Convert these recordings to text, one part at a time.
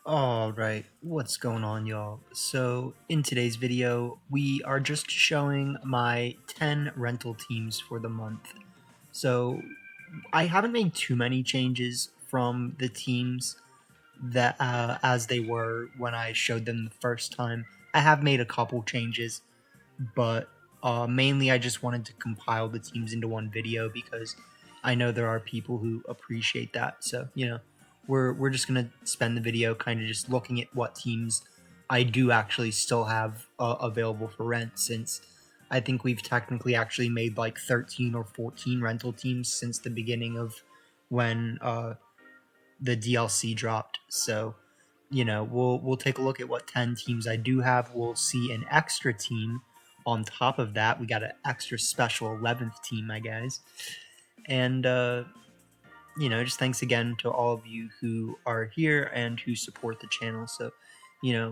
Alright, what's going on, y'all? So, in today's video, we are just showing my 10 rental teams for the month. So, I haven't made too many changes from the teams that as they were when I showed them the first time. I have made a couple changes, but mainly I just wanted to compile the teams into one video because I know there are people who appreciate that. So, we're just gonna spend the video kind of just looking at what teams I do actually still have available for rent, since I think we've technically actually made like 13 or 14 rental teams since the beginning of when the DLC dropped. So, we'll take a look at what 10 teams I do have. We'll see an extra team on top of that. We got an extra special 11th team, my guys. And just thanks again to all of you who are here and who support the channel. So,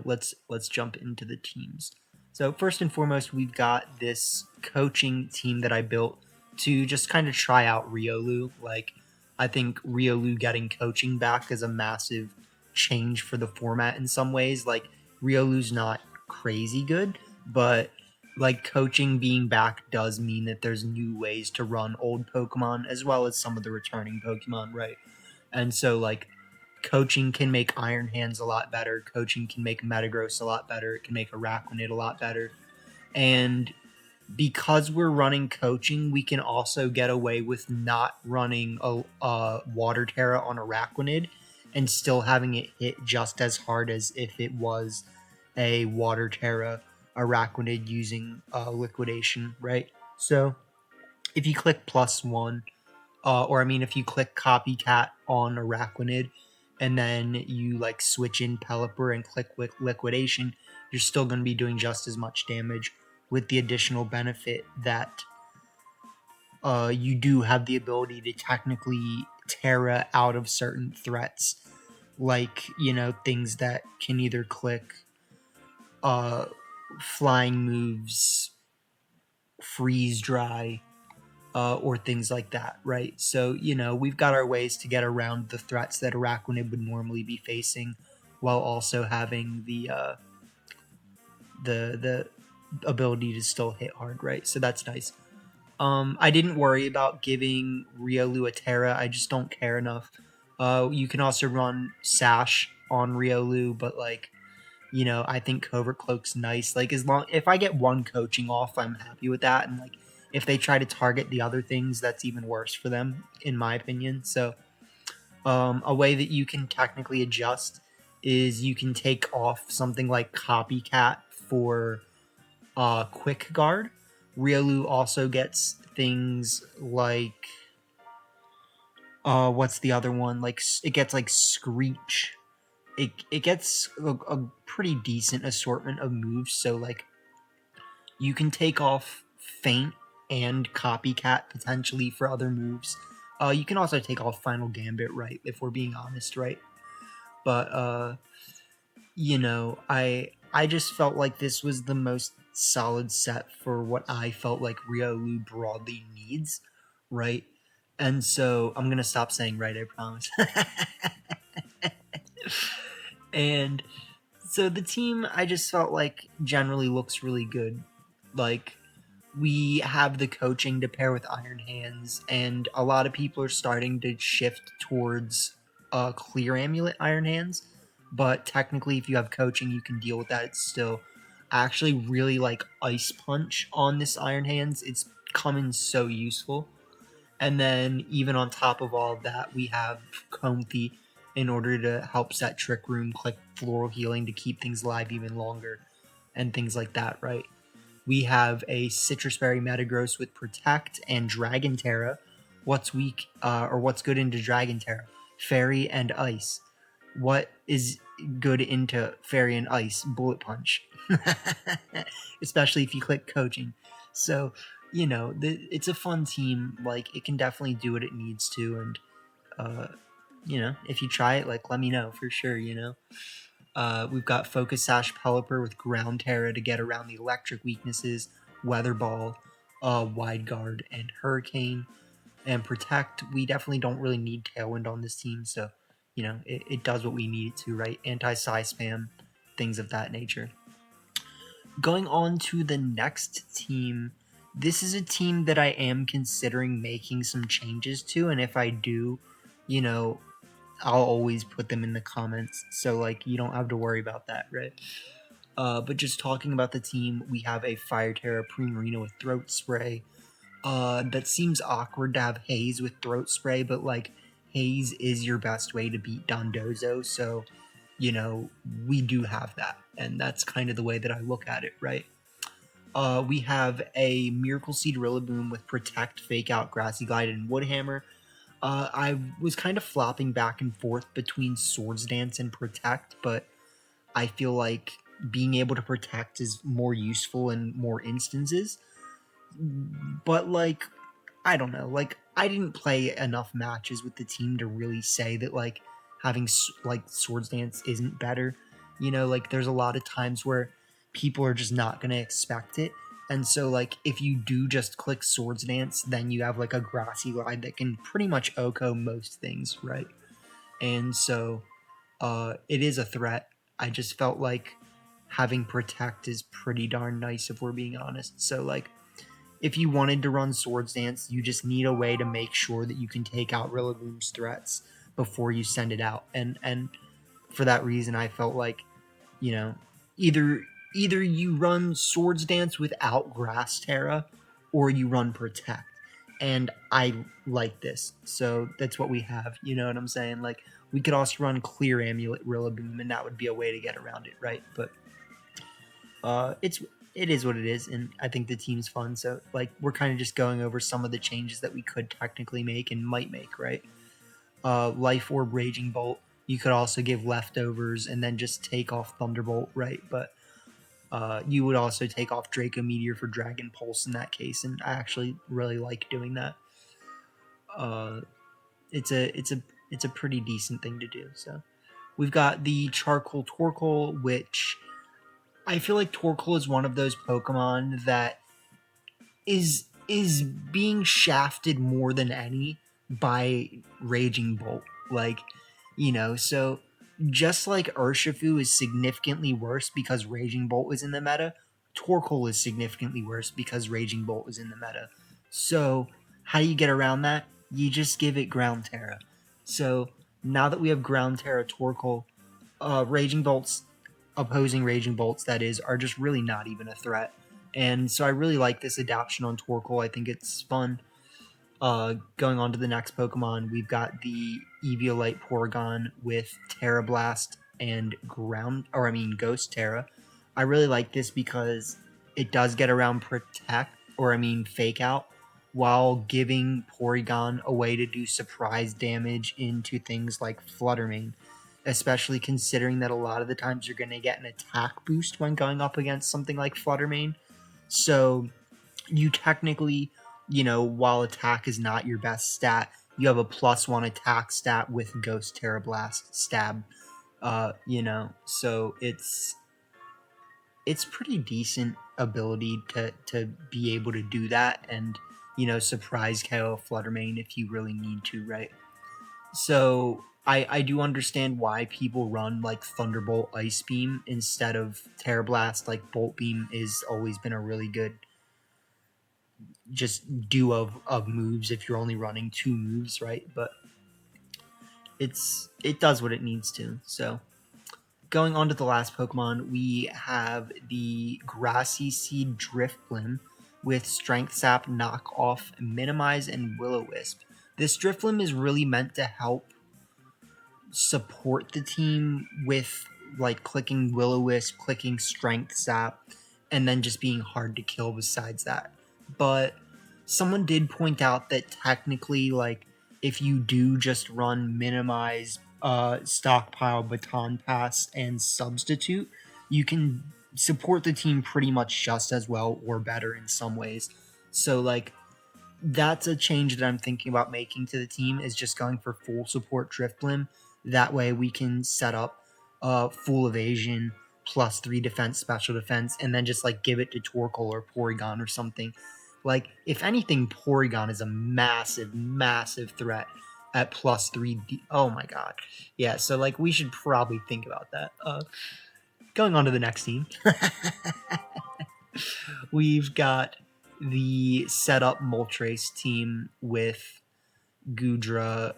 let's jump into the teams. So first and foremost, we've got this coaching team that I built to just kind of try out Riolu. Like, I think Riolu getting coaching back is a massive change for the format in some ways. Like, Riolu's not crazy good, but like coaching being back does mean that there's new ways to run old Pokemon as well as some of the returning Pokemon, right? And so like coaching can make Iron Hands a lot better, coaching can make Metagross a lot better, it can make Araquanid a lot better. And because we're running coaching, we can also get away with not running a Water Terra on Araquanid and still having it hit just as hard as if it was a Water Terra Araquanid using Liquidation, right? So if you click +1, if you click Copycat on Araquanid, and then you like switch in Pelipper and click Liquidation, you're still going to be doing just as much damage, with the additional benefit that you do have the ability to technically Terra out of certain threats, like, things that can either click flying moves, freeze dry, or things like that, right? So, we've got our ways to get around the threats that Araquanid would normally be facing, while also having the ability to still hit hard, right? So that's nice. I didn't worry about giving Riolu a Terra. I just don't care enough. You can also run Sash on Riolu, but like, I think Covert Cloak's nice. Like, if I get one coaching off, I'm happy with that. And like, if they try to target the other things, that's even worse for them, in my opinion. So, a way that you can technically adjust is you can take off something like Copycat for Quick Guard. Riolu also gets things like what's the other one? Like, it gets like Screech. It gets a pretty decent assortment of moves. So like, you can take off Feint and Copycat potentially for other moves. You can also take off Final Gambit, right? If we're being honest, right? But I just felt like this was the most solid set for what I felt like Riolu broadly needs, right? And so I'm gonna stop saying right, I promise. And so the team, I just felt like generally looks really good. Like, we have the coaching to pair with Iron Hands, and a lot of people are starting to shift towards Clear Amulet Iron Hands. But technically, if you have coaching, you can deal with that. It's still actually really like Ice Punch on this Iron Hands. It's coming so useful. And then even on top of all of that, we have Comfy in order to help set Trick Room, click Floral Healing to keep things alive even longer, and things like that, right? We have a Citrus Berry Metagross with Protect and Dragon Terra. What's weak, or what's good into Dragon Terra? Fairy and Ice. What is good into Fairy and Ice? Bullet Punch. Especially if you click Coaching. So, it's a fun team. Like, it can definitely do what it needs to, and, if you try it, like, let me know for sure, We've got Focus Sash Pelipper with Ground Terra to get around the electric weaknesses, Weather Ball, Wide Guard, and Hurricane. And Protect, we definitely don't really need Tailwind on this team, so, it does what we need it to, right? Entei Psyspam, things of that nature. Going on to the next team, this is a team that I am considering making some changes to, and if I do, I'll always put them in the comments, so you don't have to worry about that, right? But just talking about the team, we have a Fire Tera Primarina with Throat Spray. That seems awkward to have Haze with Throat Spray, but Haze is your best way to beat Dondozo, so we do have that, and that's kind of the way that I look at it, right? We have a Miracle Seed Rillaboom with Protect, Fake Out, Grassy Glide, and Woodhammer. I was kind of flopping back and forth between Swords Dance and Protect, but I feel like being able to Protect is more useful in more instances. But I don't know, I didn't play enough matches with the team to really say that having Swords Dance isn't better. There's a lot of times where people are just not going to expect it, and so if you do just click Swords Dance, then you have a Grassy Glide that can pretty much OHKO most things, right? And so it is a threat. I just felt like having Protect is pretty darn nice, if we're being honest. So if you wanted to run Swords Dance, you just need a way to make sure that you can take out Rillaboom's threats before you send it out. And for that reason, I felt like, either you run Swords Dance without Grass Tera, or you run Protect. And I like this, so that's what we have. You know what I'm saying? We could also run Clear Amulet Rillaboom, and that would be a way to get around it, right? But it is what it is, and I think the team's fun, so we're kind of just going over some of the changes that we could technically make and might make, right? Life Orb Raging Bolt, you could also give leftovers and then just take off Thunderbolt, right? But you would also take off Draco Meteor for Dragon Pulse in that case, and I actually really like doing that. It's a pretty decent thing to do. So we've got the Charcoal Torkoal, which I feel like Torkoal is one of those Pokemon that is being shafted more than any by Raging Bolt. So just like Urshifu is significantly worse because Raging Bolt is in the meta, Torkoal is significantly worse because Raging Bolt is in the meta. So how do you get around that? You just give it Ground Tera. So now that we have Ground Tera Torkoal, Raging Bolts, opposing Raging Bolts, that is, are just really not even a threat. And so I really like this adaptation on Torkoal. I think it's fun. Going on to the next Pokemon, we've got the Eviolite Porygon with Tera Blast and Ghost Tera. I really like this because it does get around Fake Out, while giving Porygon a way to do surprise damage into things like Flutter Mane, especially considering that a lot of the times you're going to get an attack boost when going up against something like Flutter Mane. So you technically, while attack is not your best stat, you have a +1 attack stat with Ghost Tera Blast Stab. So it's pretty decent ability to be able to do that and, surprise KO Flutter Mane if you really need to, right? So I do understand why people run Thunderbolt Ice Beam instead of Tera Blast. Bolt Beam has always been a really good just duo of moves if you're only running 2 moves, right? But it does what it needs to. So going on to the last Pokemon, we have the Grassy Seed Drifblim with Strength Sap, Knock Off, Minimize, and Will-O-Wisp. This Drifblim is really meant to help support the team with clicking Will-O-Wisp, clicking Strength Sap, and then just being hard to kill besides that. But someone did point out that technically, if you do just run Minimize, Stockpile, Baton Pass, and Substitute, you can support the team pretty much just as well or better in some ways. So that's a change that I'm thinking about making to the team, is just going for full support Drifblim. That way we can set up full evasion +3 defense, special defense, and then just give it to Torkoal or Porygon or something. If anything, Porygon is a massive, massive threat at plus 3D. Oh my god. Yeah, so like we should probably think about that. Going on to the next team. We've got the setup Moltres team with Goodra,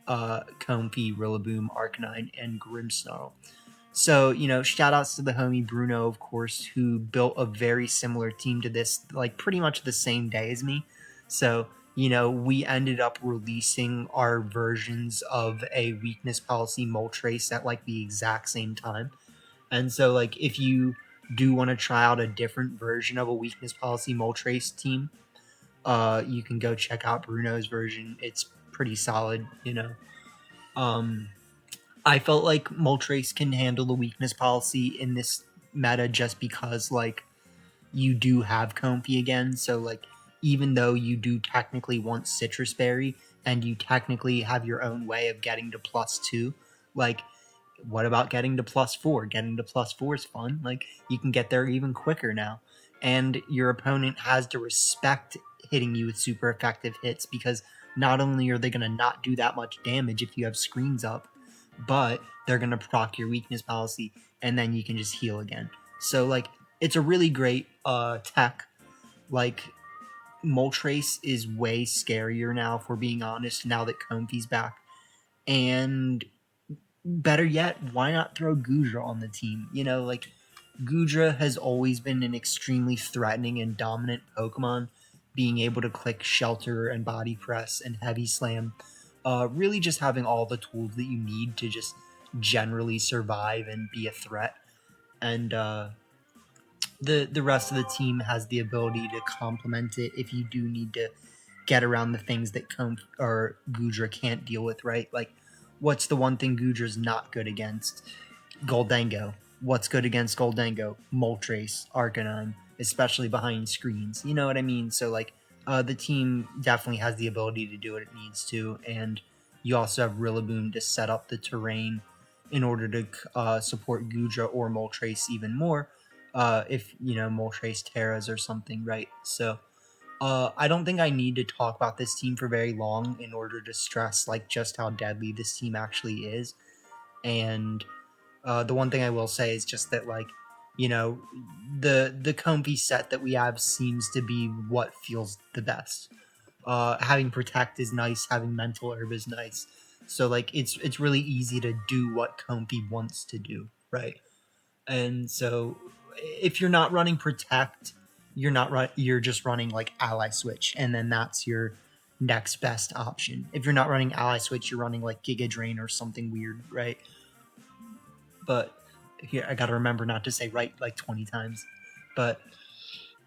Comfey, Rillaboom, Arcanine, and Grimmsnarl. So, you know, shout outs to the homie Bruno, of course, who built a very similar team to this, like pretty much the same day as me. So, you know, we ended up releasing our versions of a weakness policy Moltres at like the exact same time. And so, like, if you do want to try out a different version of a weakness policy Moltres team, you can go check out Bruno's version. It's pretty solid, you know. I felt like Moltres can handle the weakness policy in this meta just because, like, you do have Comfey again. So, like, even though you do technically want Citrus Berry and you technically have your own way of getting to +2, like, what about getting to +4? Getting to +4 is fun. Like, you can get there even quicker now. And your opponent has to respect hitting you with super effective hits because not only are they going to not do that much damage if you have screens up, but they're going to proc your weakness policy and then you can just heal again. So, like, it's a really great tech. Like, Moltres is way scarier now, if we're being honest, now that Comfey's back. And better yet, why not throw Goodra on the team? You know, like, Goodra has always been an extremely threatening and dominant Pokemon, being able to click Shelter and Body Press and Heavy Slam. Really just having all the tools that you need to just generally survive and be a threat. And the rest of the team has the ability to complement it if you do need to get around the things that Goodra can't deal with, right? Like, what's the one thing Goodra's not good against? Goldango. What's good against Goldango? Moltres, Arcanine, especially behind screens. You know what I mean? So, like, the team definitely has the ability to do what it needs to, and you also have Rillaboom to set up the terrain in order to support Goodra or Moltres even more, if, you know, Moltres Terras or something, right? So, I don't think I need to talk about this team for very long in order to stress, like, just how deadly this team actually is. And the one thing I will say is just that, like, you know, the Comfey set that we have seems to be what feels the best. Having Protect is nice, having Mental Herb is nice. So, like, it's really easy to do what Comfey wants to do, right? And so, if you're not running Protect, you're just running like Ally Switch, and then that's your next best option. If you're not running Ally Switch, you're running like Giga Drain or something weird, right? But here I gotta remember not to say right like 20 times. But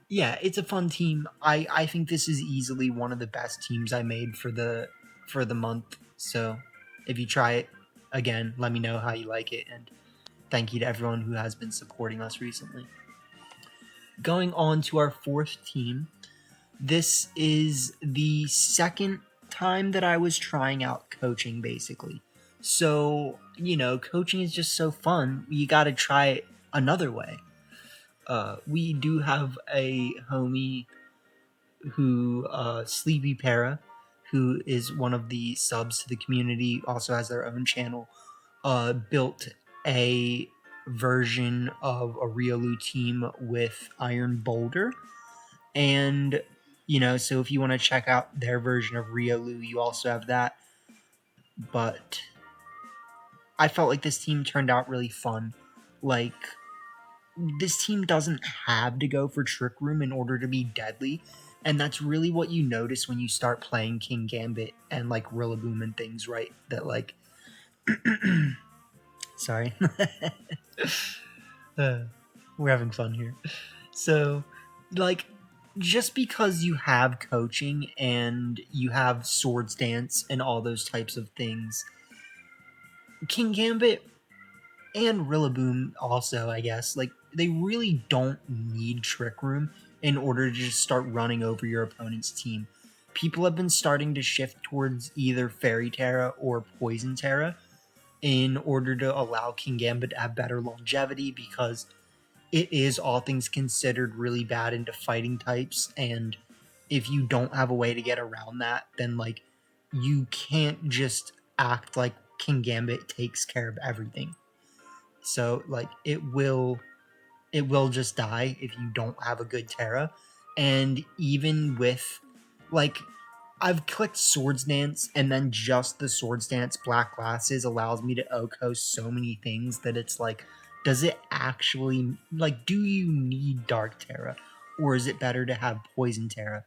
yeah, it's a fun team. I think this is easily one of the best teams I made for the month. So if you try it again, let me know how you like it, and thank you to everyone who has been supporting us recently. Going on to our fourth team. This is the second time that I was trying out coaching, basically. So, you know, coaching is just so fun. You gotta try it another way. We do have a homie who, Sleepy Para, who is one of the subs to the community, also has their own channel, built a version of a Riolu team with Iron Boulder. And, you know, so if you want to check out their version of Riolu, you also have that. But I felt like this team turned out really fun. Like, this team doesn't have to go for Trick Room in order to be deadly. And that's really what you notice when you start playing Kingambit and, like, Rillaboom and things, right? That, like... Sorry. We're having fun here. So, like, just because you have coaching and you have Swords Dance and all those types of things, Kingambit and Rillaboom also, I guess, like, they really don't need Trick Room in order to just start running over your opponent's team. People have been starting to shift towards either Fairy Terra or Poison Terra in order to allow Kingambit to have better longevity, because it is, all things considered, really bad into fighting types, and if you don't have a way to get around that, then, like, you can't just act like Kingambit takes care of everything. So like it will just die if you don't have a good Tera. And even with like I've clicked Swords Dance, and then just the Swords Dance Black Glasses allows me to OHKO so many things that it's like, does it actually, like, do you need Dark Tera? Or is it better to have Poison Tera?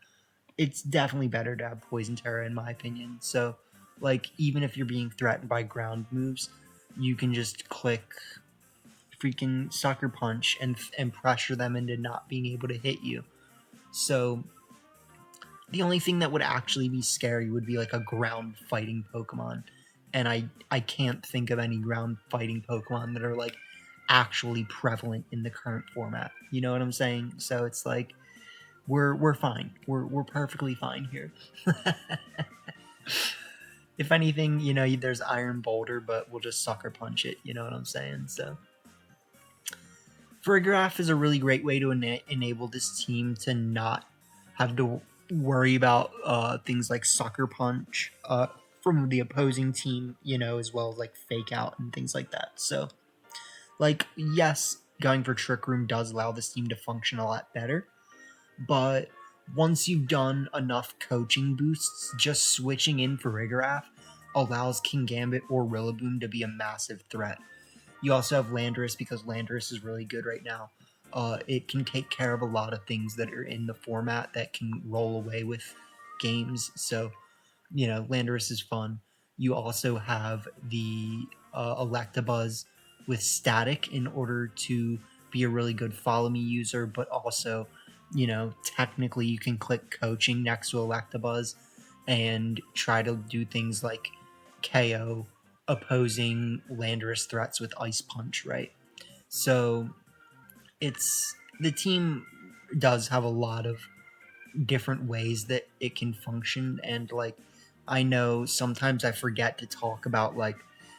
It's definitely better to have Poison Tera in my opinion. So, like, even if you're being threatened by ground moves, you can just click freaking Sucker Punch and pressure them into not being able to hit you. So the only thing that would actually be scary would be like a ground fighting Pokemon. And I can't think of any ground fighting Pokemon that are like actually prevalent in the current format. You know what I'm saying? So it's like we're fine. We're perfectly fine here. If anything, you know, there's Iron Boulder, but we'll just Sucker Punch it. You know what I'm saying? So Farigiraf is a really great way to enable this team to not have to worry about things like Sucker Punch from the opposing team, you know, as well as like Fake Out and things like that. So, like, yes, going for Trick Room does allow this team to function a lot better, but once you've done enough coaching boosts, just switching in Farigiraf allows Kingambit or Rillaboom to be a massive threat. You also have Landorus because Landorus is really good right now. It can take care of a lot of things that are in the format that can roll away with games. So, you know, Landorus is fun. You also have the Electabuzz with Static in order to be a really good Follow Me user, but also, you know, technically you can click Coaching next to Electabuzz and try to do things like KO opposing Landorus threats with Ice Punch, right? So it's the team does have a lot of different ways that it can function, and like I know sometimes I forget to talk about like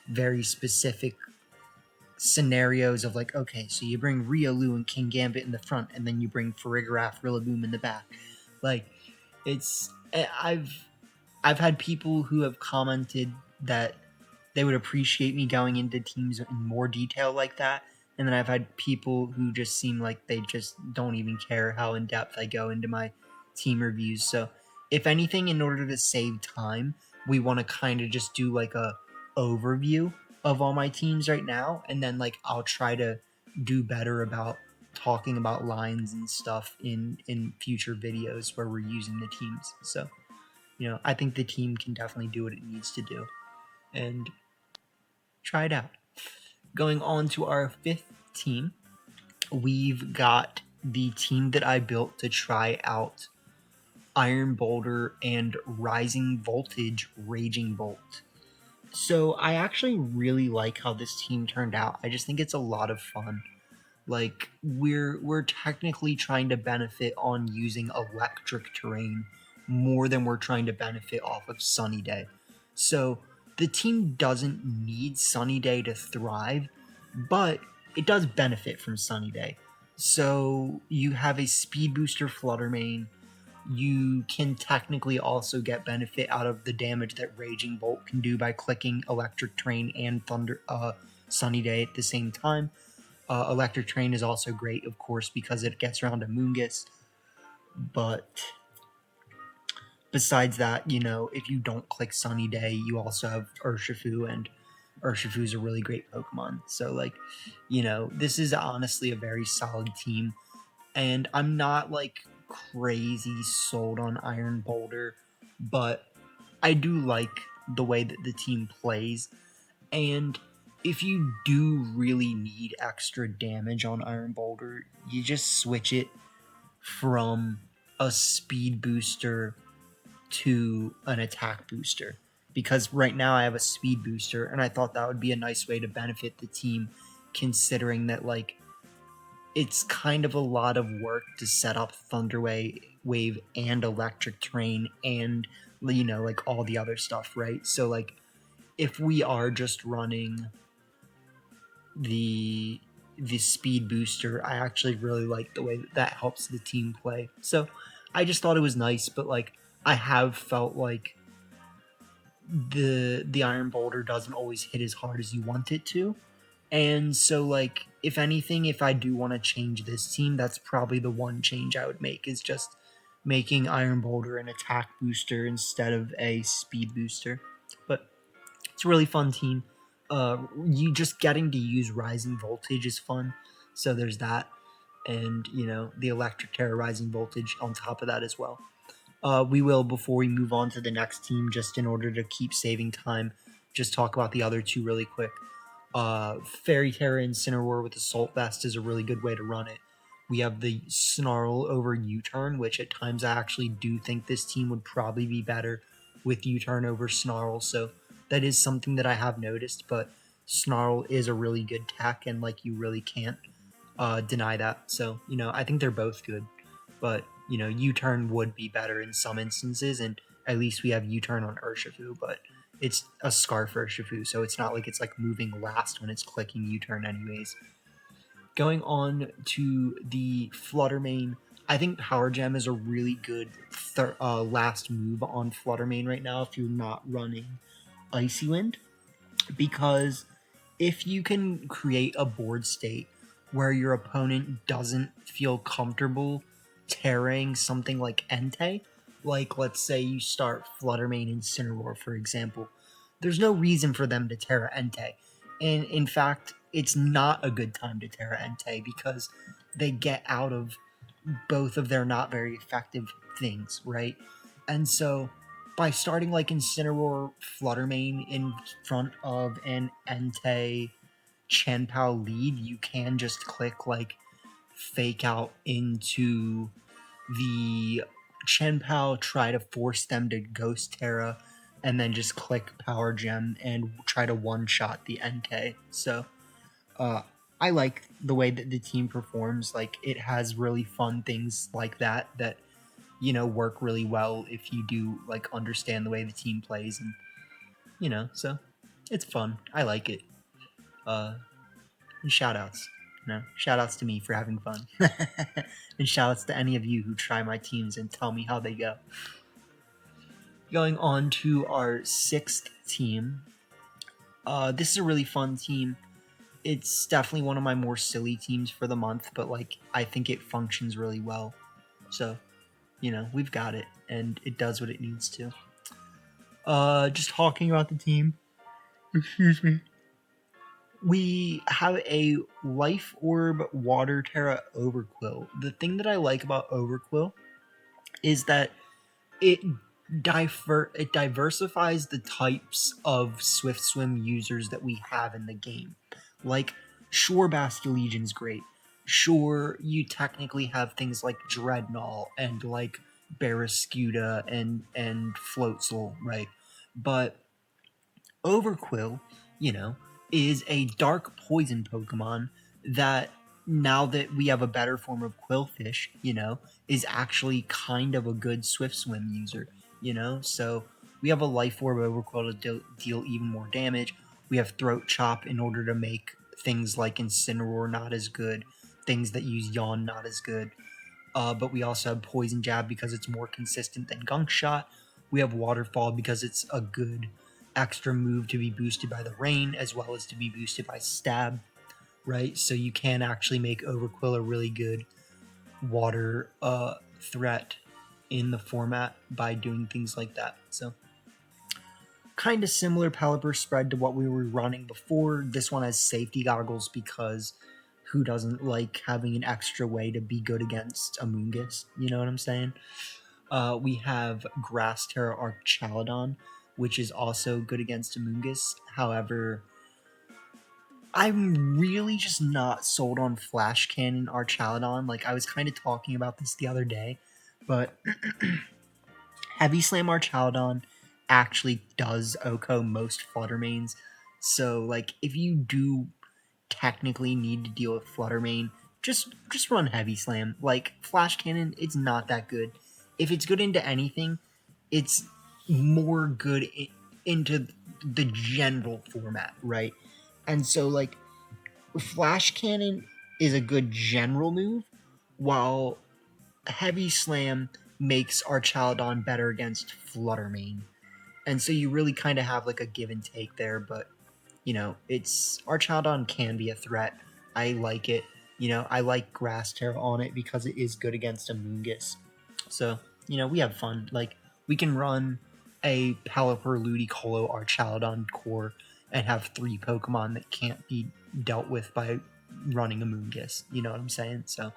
very specific scenarios of like, okay, so you bring Riolu and Kingambit in the front, and then you bring Farigiraf, Rillaboom in the back. Like it's I've had people who have commented that they would appreciate me going into teams in more detail like that. And then I've had people who just seem like they just don't even care how in depth I go into my team reviews. So if anything, in order to save time, we want to kind of just do like a overview of all my teams right now. And then like I'll try to do better about talking about lines and stuff in future videos where we're using the teams. So, you know, I think the team can definitely do what it needs to do. And try it out. Going on to our fifth team, we've got the team that I built to try out Iron Boulder and Rising Voltage Raging Bolt. So I actually really like how this team turned out. I just think it's a lot of fun. Like we're technically trying to benefit on using electric terrain more than we're trying to benefit off of Sunny Day. So the team doesn't need Sunny Day to thrive, but it does benefit from Sunny Day. So you have a Speed Booster Fluttermane. You can technically also get benefit out of the damage that Raging Bolt can do by clicking Electric Terrain and Sunny Day at the same time. Electric Terrain is also great, of course, because it gets around Amoonguss. But besides that, you know, if you don't click Sunny Day, you also have Urshifu, and Urshifu is a really great Pokemon. So, like, you know, this is honestly a very solid team. And I'm not, like, crazy sold on Iron Boulder, but I do like the way that the team plays. And if you do really need extra damage on Iron Boulder, you just switch it from a speed booster to an attack booster. Because right now I have a speed booster, and I thought that would be a nice way to benefit the team, considering that, like, it's kind of a lot of work to set up Thunder Wave and Electric Terrain and, you know, like, all the other stuff, right? So, like, if we are just running the speed booster, I actually really like the way that helps the team play. So I just thought it was nice, but like I have felt like the Iron Boulder doesn't always hit as hard as you want it to. And so, like, if anything, if I do want to change this team, that's probably the one change I would make, is just making Iron Boulder an attack booster instead of a speed booster. But it's a really fun team. You just getting to use Rising Voltage is fun. So there's that. And, you know, the Electric Terror Rising Voltage on top of that as well. We will, before we move on to the next team, just in order to keep saving time, just talk about the other two really quick. Fairy Terra Incineroar with Assault Vest is a really good way to run it. We have the Snarl over U-Turn, which at times I actually do think this team would probably be better with U-Turn over Snarl, so that is something that I have noticed, but Snarl is a really good tech, and like you really can't deny that. So, you know, I think they're both good, but, you know, U-Turn would be better in some instances, and at least we have U-Turn on Urshifu, but it's a Scarf Urshifu, so it's not like it's like moving last when it's clicking U-Turn anyways. Going on to the Flutter Mane, I think Power Gem is a really good last move on Flutter Mane right now if you're not running Icy Wind, because if you can create a board state where your opponent doesn't feel comfortable tearing something like Entei, like let's say you start Flutter Mane Incineroar, for example, there's no reason for them to Terra Entei. And in fact, it's not a good time to Terra Entei because they get out of both of their not very effective things, right? And so by starting like Incineroar Flutter Mane in front of an Entei Chien-Pao lead, you can just click like Fake Out into the Chien-Pao, try to force them to Ghost Terra, and then just click Power Gem and try to one-shot the Entei. So I like the way that the team performs. Like, it has really fun things like that that, you know, work really well if you do like understand the way the team plays, and you know, so it's fun. I like it. And shoutouts. You know, shoutouts to me for having fun. And shoutouts to any of you who try my teams and tell me how they go. Going on to our sixth team. This is a really fun team. It's definitely one of my more silly teams for the month, but like I think it functions really well. So, you know, we've got it, and it does what it needs to. Just talking about the team. Excuse me. We have a Life Orb Water Terra Overqwil. The thing that I like about Overqwil is that it diversifies the types of Swift Swim users that we have in the game. Like, sure, Basculegion's great. Sure, you technically have things like Dreadnought and like Barraskewda and Floatzel, right? But Overqwil, you know, is a dark poison Pokemon that, now that we have a better form of Quillfish, you know, is actually kind of a good Swift Swim user, you know? So we have a Life Orb Overqwil to deal even more damage. We have Throat Chop in order to make things like Incineroar not as good, things that use Yawn not as good. But we also have Poison Jab because it's more consistent than Gunk Shot. We have Waterfall because it's a good extra move to be boosted by the Rain as well as to be boosted by Stab, right? So you can actually make Overqwil a really good water threat in the format by doing things like that. So kind of similar Pelipper spread to what we were running before. This one has Safety Goggles because who doesn't like having an extra way to be good against Amoonguss? You know what I'm saying? We have Grass Terra Archaludon, which is also good against Amoonguss. However, I'm really just not sold on Flash Cannon Archaludon. Like, I was kind of talking about this the other day, but Heavy Slam Archaludon actually does OHKO most Flutter Manes. So, like, if you do technically need to deal with Flutter Mane, just run Heavy Slam. Like, Flash Cannon, it's not that good. If it's good into anything, it's more good into the general format, right? And so, like, Flash Cannon is a good general move, while Heavy Slam makes Archaludon better against Flutter Mane. And so you really kind of have like a give and take there, but it's Archaeodon can be a threat. I like it. I like Grass Terra on it because it is good against Amoonguss. So, we have fun. Like, we can run a Pelipper, Ludicolo, Archaeodon core and have 3 Pokemon that can't be dealt with by running Amoonguss. You know what I'm saying? So,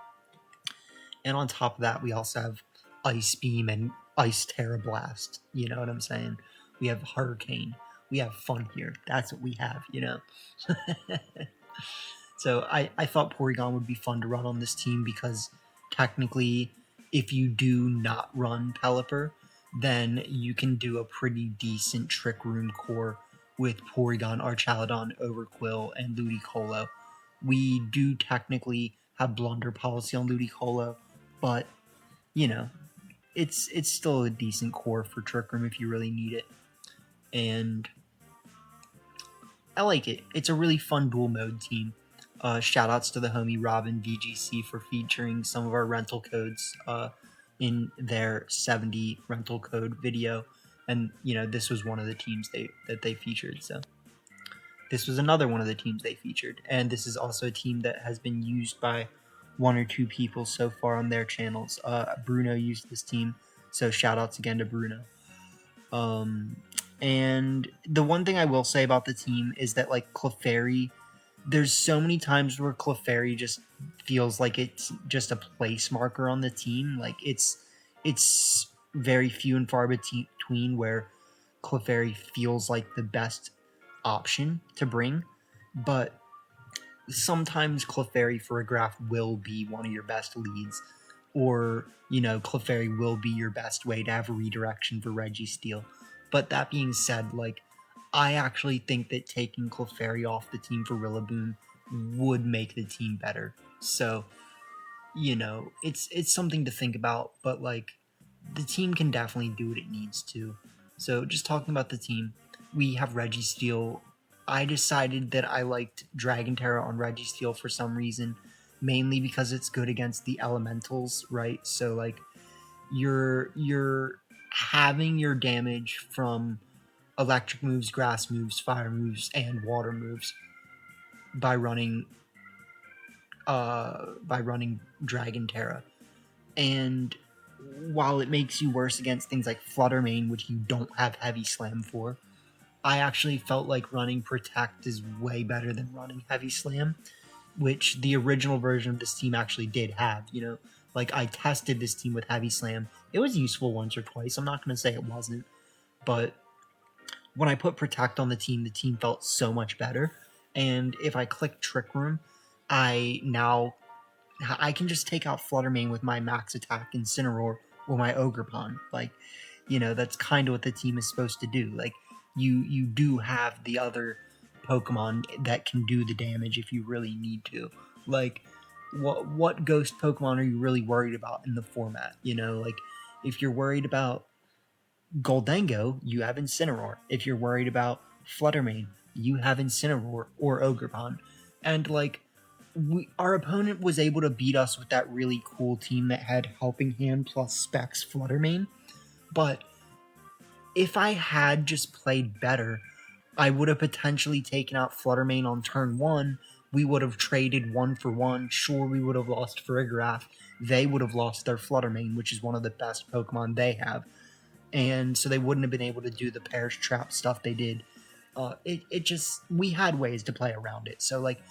and on top of that, we also have Ice Beam and Ice Terra Blast. You know what I'm saying? We have Hurricane. We have fun here. That's what we have, So I thought Porygon would be fun to run on this team because technically, if you do not run Pelipper, then you can do a pretty decent Trick Room core with Porygon, Archaeodon, Overqwil, and Ludicolo. We do technically have Blunder Policy on Ludicolo, but it's still a decent core for Trick Room if you really need it. And I like it. It's a really fun dual mode team. Shoutouts to the homie Robin VGC for featuring some of our rental codes in their 70 rental code video. And, this was one of the teams that they featured. So this was another one of the teams they featured. And this is also a team that has been used by 1 or 2 people so far on their channels. Bruno used this team, so shoutouts again to Bruno. And the one thing I will say about the team is that, like, Clefairy, there's so many times where Clefairy just feels like it's just a place marker on the team. Like, it's very few and far between where Clefairy feels like the best option to bring. But sometimes Clefairy for a graph will be one of your best leads. Or, Clefairy will be your best way to have a redirection for Registeel. But that being said, like, I actually think that taking Clefairy off the team for Rillaboom would make the team better. So, it's something to think about, but, like, the team can definitely do what it needs to. So, just talking about the team, we have Registeel. I decided that I liked Dragon Terra on Registeel for some reason, mainly because it's good against the elementals, right? So, like, you're having your damage from electric moves, grass moves, fire moves, and water moves by running Dragon Terra. And while it makes you worse against things like Flutter Mane, which you don't have Heavy Slam for, I actually felt like running Protect is way better than running Heavy Slam, which the original version of this team actually did have, Like, I tested this team with Heavy Slam. It was useful once or twice. I'm not going to say it wasn't. But when I put Protect on the team felt so much better. And if I click Trick Room, I can just take out Flutter Mane with my max attack Incineroar or my Ogerpon. Like, that's kind of what the team is supposed to do. Like, you do have the other Pokemon that can do the damage if you really need to. Like, what ghost Pokemon are you really worried about in the format? Like, if you're worried about Goldengo, you have Incineroar. If you're worried about Flutter Mane, you have Incineroar or Ogerpon. And, like, our opponent was able to beat us with that really cool team that had Helping Hand plus Specs Flutter Mane. But if I had just played better, I would have potentially taken out Flutter Mane on turn 1. We would have traded 1 for 1. Sure, we would have lost Farigiraf. They would have lost their Flutter Mane, which is one of the best Pokemon they have. And so they wouldn't have been able to do the Perish Trap stuff they did. We had ways to play around it. So, like,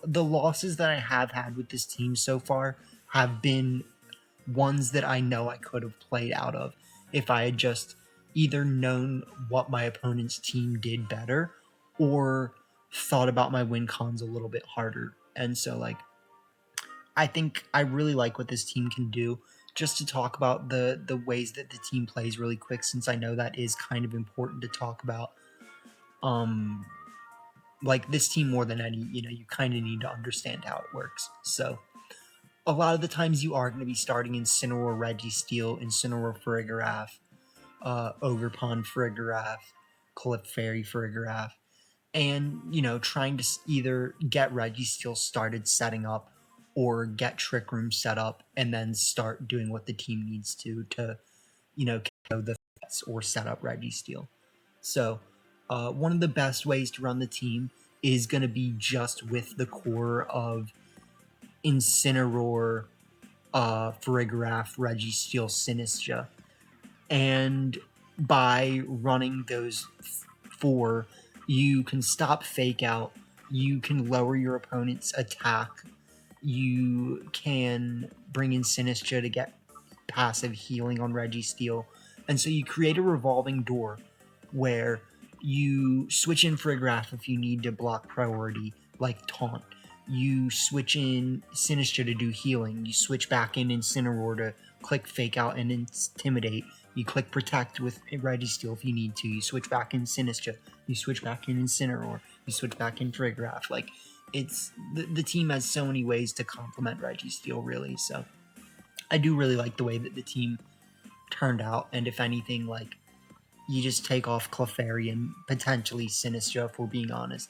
the losses that I have had with this team so far have been ones that I know I could have played out of if I had just either known what my opponent's team did better or thought about my win cons a little bit harder. And so, like, I think I really like what this team can do. Just to talk about the ways that the team plays really quick, since I know that is kind of important to talk about. Like, this team more than any, you kind of need to understand how it works. So, a lot of the times you are going to be starting Incineroar, Registeel, Incineroar, Farigiraf, Ogerpon, Farigiraf, Clefairy, Farigiraf, and, trying to either get Registeel started setting up or get Trick Room set up and then start doing what the team needs to KO the threats or set up Registeel. So one of the best ways to run the team is going to be just with the core of Incineroar, Farigiraf, Registeel, Sinistcha. And by running those 4, you can stop Fake Out, you can lower your opponent's attack, you can bring in Sinistcha to get passive healing on Registeel. And so you create a revolving door where you switch in Farigiraf if you need to block priority, like Taunt. You switch in Sinistcha to do healing. You switch back in Incineroar to click Fake Out and Intimidate. You click Protect with Registeel if you need to. You switch back in Sinistcha. You switch back in Incineroar. You switch back in Farigiraf. Like, it's the team has so many ways to complement Registeel, really. So I do really like the way that the team turned out. And if anything, like, you just take off Clefairy and potentially Sinistcha, if we're being honest,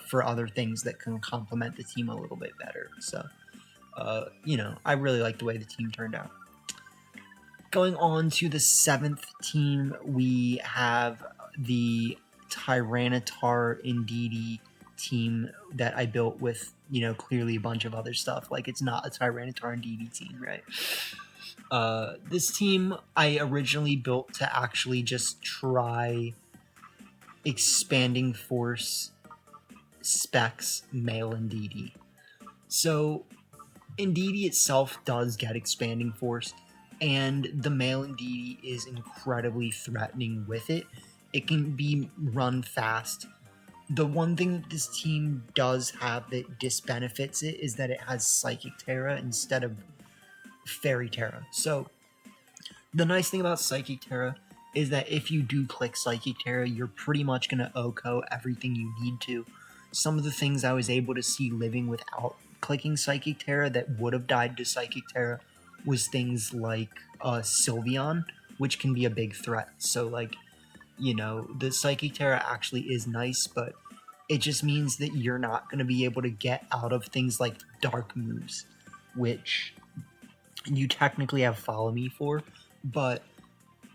for other things that can complement the team a little bit better. So, I really like the way the team turned out. Going on to the 7th team, we have the Tyranitar Indeedee team that I built with, clearly a bunch of other stuff. Like, it's not a Tyranitar Indeedee team, right? This team I originally built to actually just try Expanding Force specs male Indeedee. So Indeedee itself does get Expanding Force, and the male Indeedee is incredibly threatening with it. It can be run fast. The one thing that this team does have that disbenefits it is that it has Psychic Terra instead of Fairy Terra. So the nice thing about Psychic Terra is that if you do click Psychic Terra, you're pretty much going to OHKO everything you need to. Some of the things I was able to see living without clicking Psychic Terra that would have died to Psychic Terra was things like Sylveon, which can be a big threat. So, like, the Psychic Terra actually is nice, but it just means that you're not going to be able to get out of things like Dark moves, which you technically have Follow Me for, but,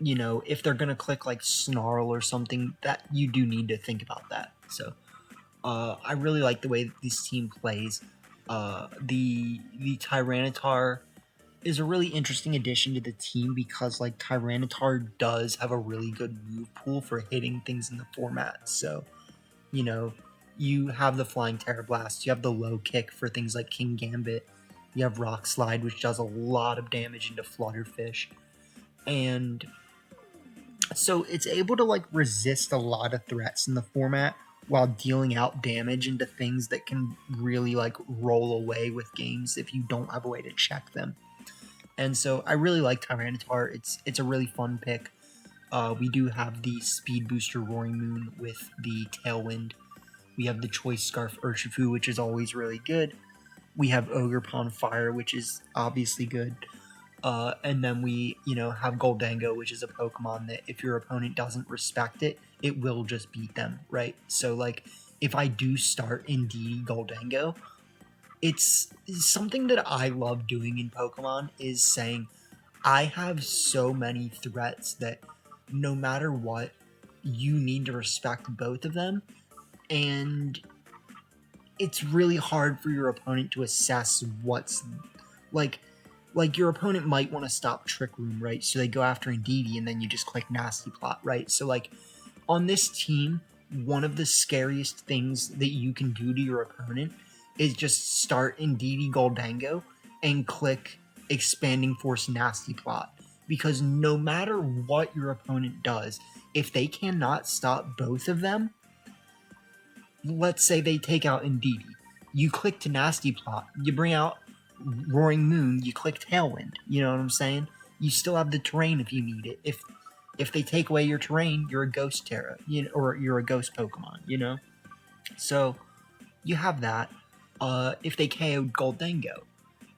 if they're going to click like Snarl or something, that you do need to think about that. So, I really like the way that this team plays. The Tyranitar is a really interesting addition to the team because, like, Tyranitar does have a really good move pool for hitting things in the format. So, you have the Flying Terra Blast, you have the Low Kick for things like Kingambit, you have Rock Slide, which does a lot of damage into Flutterfish, and so it's able to, like, resist a lot of threats in the format while dealing out damage into things that can really, like, roll away with games if you don't have a way to check them. And so I really like Tyranitar. It's a really fun pick. We do have the Speed Booster Roaring Moon with the Tailwind. We have the Choice Scarf Urshifu, which is always really good. We have Ogerpon Fire, which is obviously good. And then we, have Goldango, which is a Pokemon that if your opponent doesn't respect it, it will just beat them, right? So, like, if I do start Indeedee Goldango, it's something that I love doing in Pokemon is saying, I have so many threats that no matter what, you need to respect both of them, and it's really hard for your opponent to assess what's, like your opponent might want to stop Trick Room, right? So they go after Indeedee, and then you just click Nasty Plot, right? So, like, on this team, one of the scariest things that you can do to your opponent is just start Indeedee Goldango and click Expanding Force Nasty Plot. Because no matter what your opponent does, if they cannot stop both of them, let's say they take out Indeedee, you click to Nasty Plot, you bring out Roaring Moon, you click Tailwind. You know what I'm saying? You still have the terrain if you need it. If they take away your terrain, you're a Ghost Terra, or you're a Ghost Pokemon, So you have that. If they KO'd Goldango,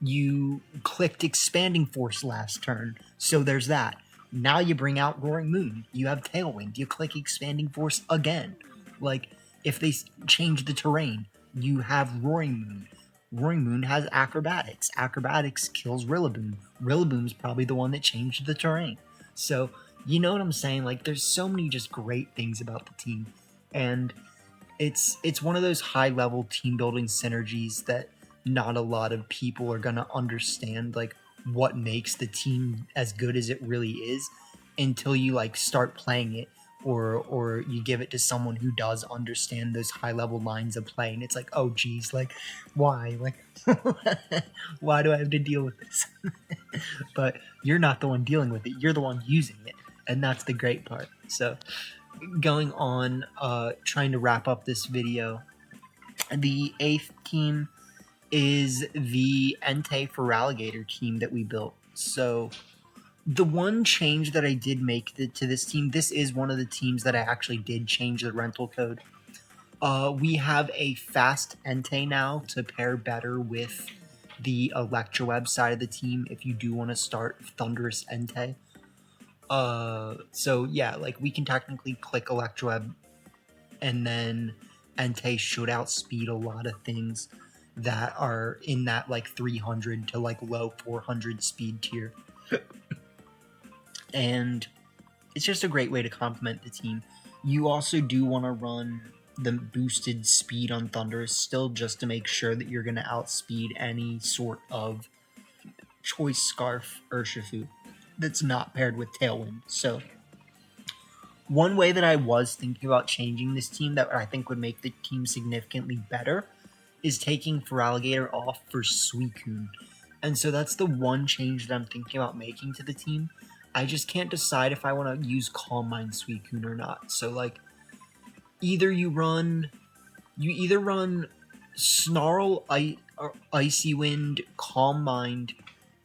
you clicked Expanding Force last turn, so there's that. Now you bring out Roaring Moon, you have Tailwind, you click Expanding Force again. Like, if they change the terrain, you have Roaring Moon. Roaring Moon has Acrobatics. Acrobatics kills Rillaboom. Rillaboom's probably the one that changed the terrain. So you know what I'm saying? Like, there's so many just great things about the team, and it's one of those high level team building synergies that not a lot of people are gonna understand, like what makes the team as good as it really is, until you like start playing it, or you give it to someone who does understand those high level lines of play, and it's like, oh geez, like why, like why do I have to deal with this? But you're not the one dealing with it, you're the one using it, and that's the great part. So going on, trying to wrap up this video, the 8th team is the Entei Feraligatr team that we built. So the one change that I did make to this team, this is one of the teams that I actually did change the rental code. We have a fast Entei now to pair better with the Electroweb side of the team if you do want to start Thunderous Entei. So yeah, like we can technically click Electroweb, and then Entei should outspeed a lot of things that are in that like 300 to like low 400 speed tier. And it's just a great way to complement the team. You also do want to run the boosted speed on Thunderous still, just to make sure that you're going to outspeed any sort of Choice Scarf Urshifu that's not paired with Tailwind. So one way that I was thinking about changing this team that I think would make the team significantly better is taking Feraligatr off for Suicune. And so that's the one change that I'm thinking about making to the team. I just can't decide if I want to use Calm Mind Suicune or not. So like either you either run Snarl, Icy Wind, Calm Mind,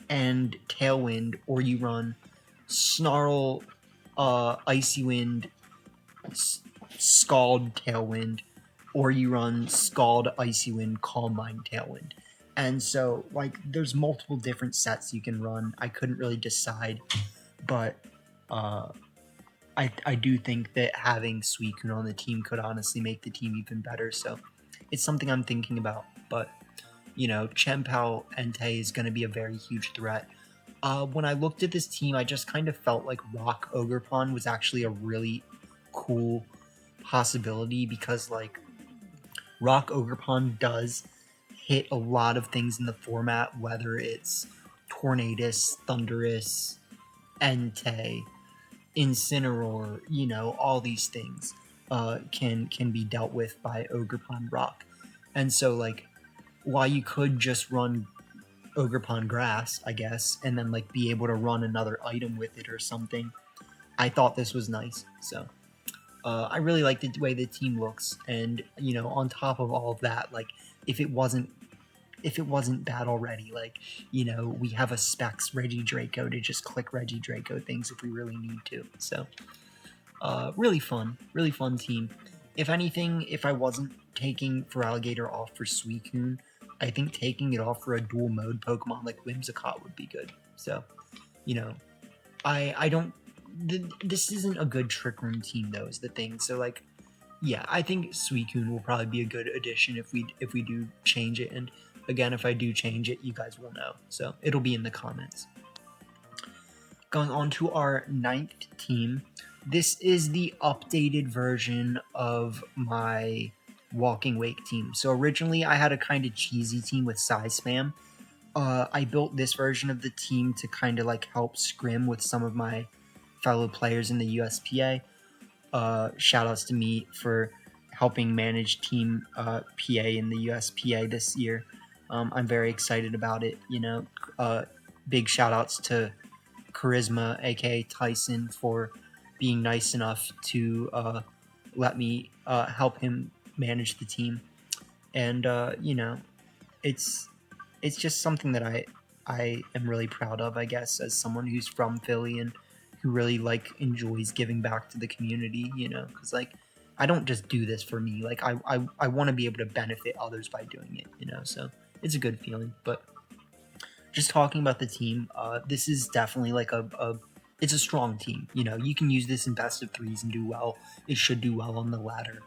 and Tailwind, or you run Snarl, Icy Wind, Scald, Tailwind, or you run Scald, Icy Wind, Calm Mind, Tailwind. And so, like, there's multiple different sets you can run. I couldn't really decide, but I do think that having Suicune on the team could honestly make the team even better. So it's something I'm thinking about. But, you know, Chien-Pao Entei is going to be a very huge threat. When I looked at this team, I just kind of felt like Rock Ogerpon was actually a really cool possibility, because like Rock Ogerpon does hit a lot of things in the format, whether it's Tornadus, Thundurus, Entei, Incineroar, you know, all these things can be dealt with by Ogerpon Rock. And so like while you could just run Ogerpon Grass, I guess, and then like be able to run another item with it or something, I thought this was nice. So I really like the way the team looks, and you know, on top of all of that, like if it wasn't bad already, like, you know, we have a Specs Regidraco to just click Regidraco things if we really need to. So really fun team. If anything, if I wasn't taking Feraligatr off for Suicune, I think taking it off for a dual mode Pokemon like Whimsicott would be good. So, you know, I don't. This isn't a good Trick Room team though, is the thing. So like, yeah, I think Suicune will probably be a good addition if we do change it. And again, if I do change it, you guys will know. So it'll be in the comments. Going on to our 9th team. This is the updated version of my Walking Wake team. So originally I had a kind of cheesy team with Psyspam. I built this version of the team to kind of like help scrim with some of my fellow players in the USPA. Shoutouts to me for helping manage Team PA in the USPA this year. I'm very excited about it. You know, big shoutouts to Charisma, aka Tyson, for being nice enough to let me help him manage the team. And you know, it's just something that I am really proud of, I guess, as someone who's from Philly and who really like enjoys giving back to the community, you know, because like I don't just do this for me, like I want to be able to benefit others by doing it, you know, so it's a good feeling. But just talking about the team, this is definitely like it's a strong team, you know, you can use this in best of 3s and do well. It should do well on the ladder.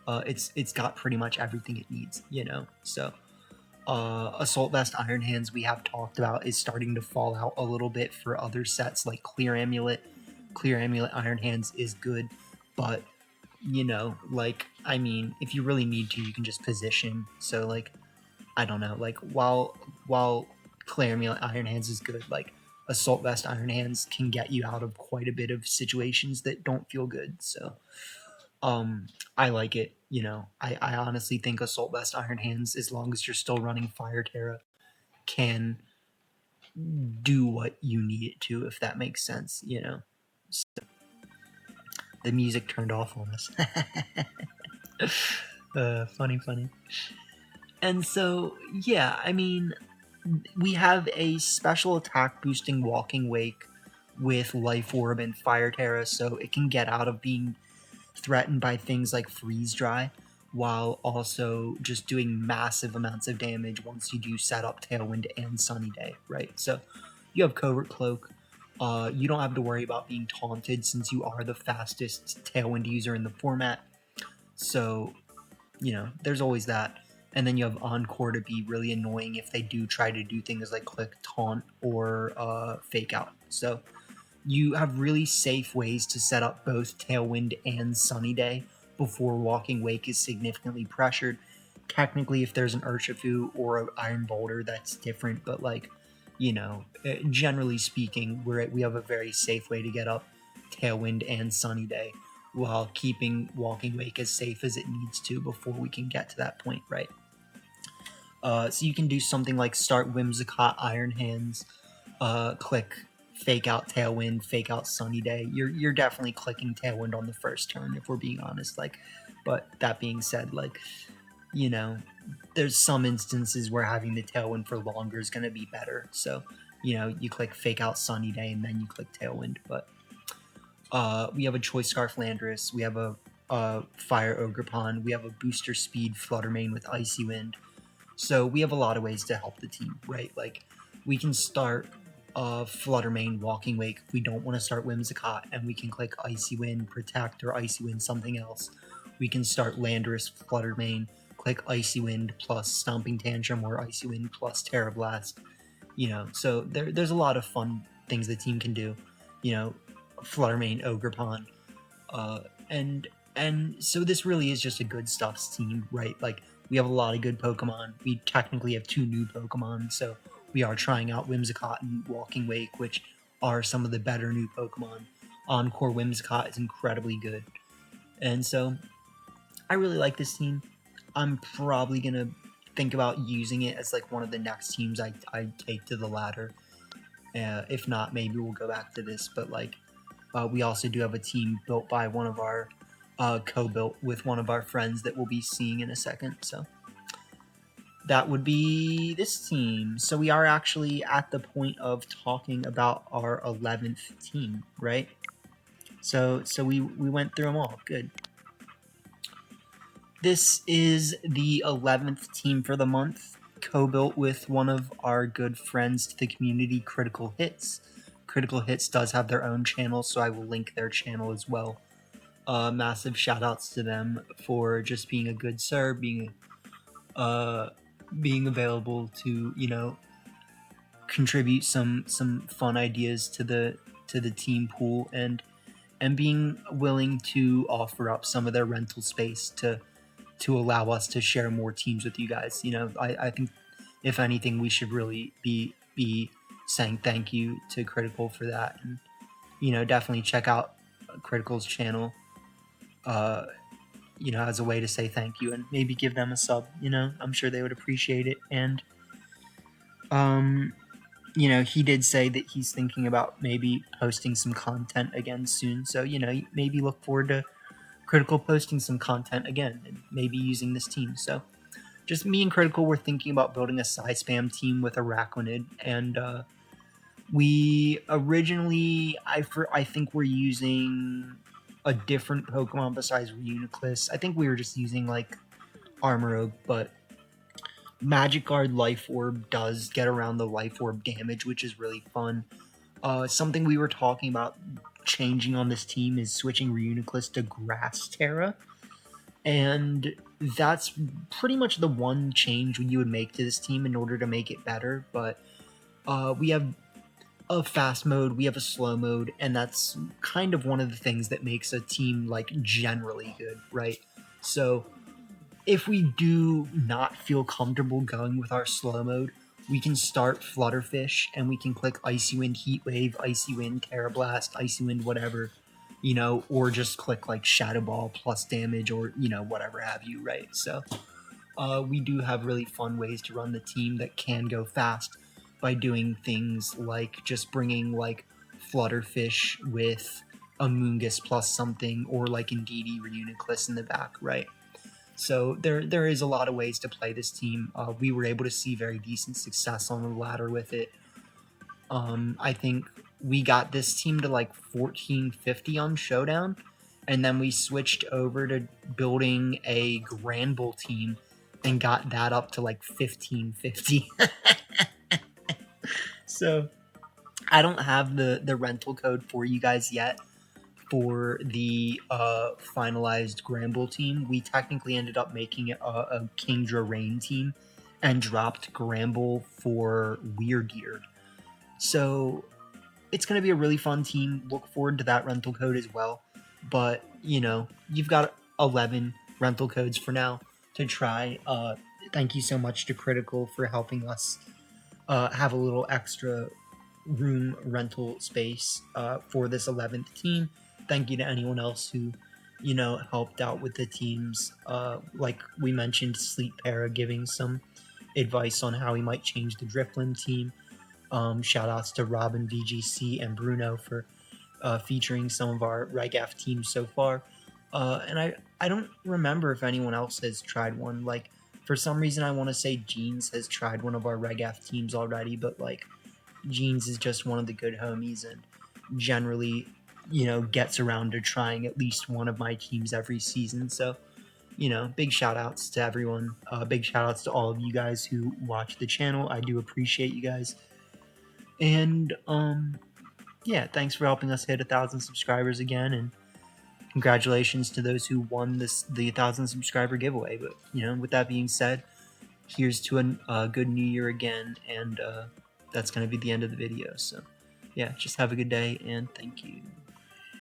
It's got pretty much everything it needs, you know, so Assault Vest Iron Hands, we have talked about, is starting to fall out a little bit for other sets like Clear Amulet. Clear Amulet Iron Hands is good, but you know, like, I mean, if you really need to, you can just position. So like, I don't know, like, while Clear Amulet Iron Hands is good, like Assault Vest Iron Hands can get you out of quite a bit of situations that don't feel good. So I like it. You know, I honestly think Assault Vest Iron Hands, as long as you're still running Fire Terra, can do what you need it to, if that makes sense, you know. So, the music turned off on us. Funny. And so, yeah, I mean, we have a special attack boosting Walking Wake with Life Orb and Fire Terra, so it can get out of being threatened by things like Freeze Dry, while also just doing massive amounts of damage once you do set up Tailwind and Sunny Day, right? So you have Covert Cloak. You don't have to worry about being taunted since you are the fastest Tailwind user in the format. So, you know, there's always that. And then you have Encore to be really annoying if they do try to do things like click Taunt or Fake Out. So you have really safe ways to set up both Tailwind and Sunny Day before Walking Wake is significantly pressured. Technically, if there's an Urshifu or an Iron Boulder, that's different, but like, you know, generally speaking, we have a very safe way to get up Tailwind and Sunny Day while keeping Walking Wake as safe as it needs to before we can get to that point, right? So you can do something like start Whimsicott Iron Hands, click Fake Out Tailwind, Fake Out Sunny Day. You're definitely clicking Tailwind on the first turn, if we're being honest. Like, but that being said, like, you know, there's some instances where having the Tailwind for longer is going to be better. So, you know, you click Fake Out Sunny Day and then you click Tailwind. But we have a Choice Scarf Landorus, we have a Fire Ogerpon, we have a Booster Speed Fluttermane with Icy Wind. So we have a lot of ways to help the team, right? Like, we can start Fluttermane, Walking Wake. If we don't want to start Whimsicott, and we can click Icy Wind, Protect, or Icy Wind something else. We can start Landorus, Fluttermane, click Icy Wind plus Stomping Tantrum, or Icy Wind plus Terra Blast. You know, so there's a lot of fun things the team can do. You know, Fluttermane, Ogerpon, and so this really is just a good stuffs team, right? Like, we have a lot of good Pokemon. We technically have 2 new Pokemon, so we are trying out Whimsicott and Walking Wake, which are some of the better new Pokemon. Encore Whimsicott is incredibly good. And so I really like this team. I'm probably going to think about using it as like one of the next teams I take to the ladder. If not, maybe we'll go back to this. But like, we also do have a team built by one of our co-built with one of our friends that we'll be seeing in a second. So that would be this team. So we are actually at the point of talking about our 11th team, right? So we went through them all. Good. This is the 11th team for the month, co-built with one of our good friends to the community, Critical Hits. Critical Hits does have their own channel, so I will link their channel as well. Massive shout outs to them for just being a good sir, being available to, you know, contribute some fun ideas to the team pool, and being willing to offer up some of their rental space to allow us to share more teams with you guys. You know, I think if anything, we should really be saying thank you to Critical for that, and you know, definitely check out Critical's channel. You know, as a way to say thank you, and maybe give them a sub. You know, I'm sure they would appreciate it. And you know, he did say that he's thinking about maybe posting some content again soon. So, you know, maybe look forward to Critical posting some content again and maybe using this team. So just me and Critical were thinking about building a Psyspam team with Araquanid, and we originally, I think we're using a different Pokemon besides Reuniclus. I think we were just using like Armorogue, but Magic Guard Life Orb does get around the Life Orb damage, which is really fun. Something we were talking about changing on this team is switching Reuniclus to Grass Terra, and that's pretty much the one change you would make to this team in order to make it better. But we have a fast mode, we have a slow mode, and that's kind of one of the things that makes a team like generally good, right? So if we do not feel comfortable going with our slow mode, we can start Flutterfish and we can click Icy Wind, Heat Wave, Icy Wind, Terra Blast, Icy Wind, whatever, you know, or just click like Shadow Ball plus damage, or, you know, whatever have you, right? So we do have really fun ways to run the team that can go fast by doing things like just bringing like Flutterfish with a Moongus plus something, or like Indeedee Reuniclus in the back, right? So there is a lot of ways to play this team. We were able to see very decent success on the ladder with it. I think we got this team to like 1450 on Showdown, and then we switched over to building a Granbull team and got that up to like 1550. So I don't have the rental code for you guys yet for the finalized Granbull team. We technically ended up making it a Kingambit Rain team and dropped Granbull for Weirgear. So it's going to be a really fun team. Look forward to that rental code as well. But, you know, you've got 11 rental codes for now to try. Thank you so much to Critical for helping us have a little extra room rental space for this 11th team. Thank you to anyone else who, you know, helped out with the teams. Like we mentioned, Sleep Para giving some advice on how we might change the Drifblim team. Shout outs to Robin, VGC, and Bruno for featuring some of our RegF teams so far. And I don't remember if anyone else has tried one. Like, for some reason, I want to say Jeans has tried one of our RegF teams already, but like, Jeans is just one of the good homies and generally, you know, gets around to trying at least one of my teams every season. So, you know, big shout outs to everyone. Big shout outs to all of you guys who watch the channel. I do appreciate you guys. And yeah, thanks for helping us hit 1,000 subscribers again, and congratulations to those who won the 1,000 subscriber giveaway. But, you know, with that being said, here's to a good new year again, and that's going to be the end of the video. So yeah, just have a good day, and thank you.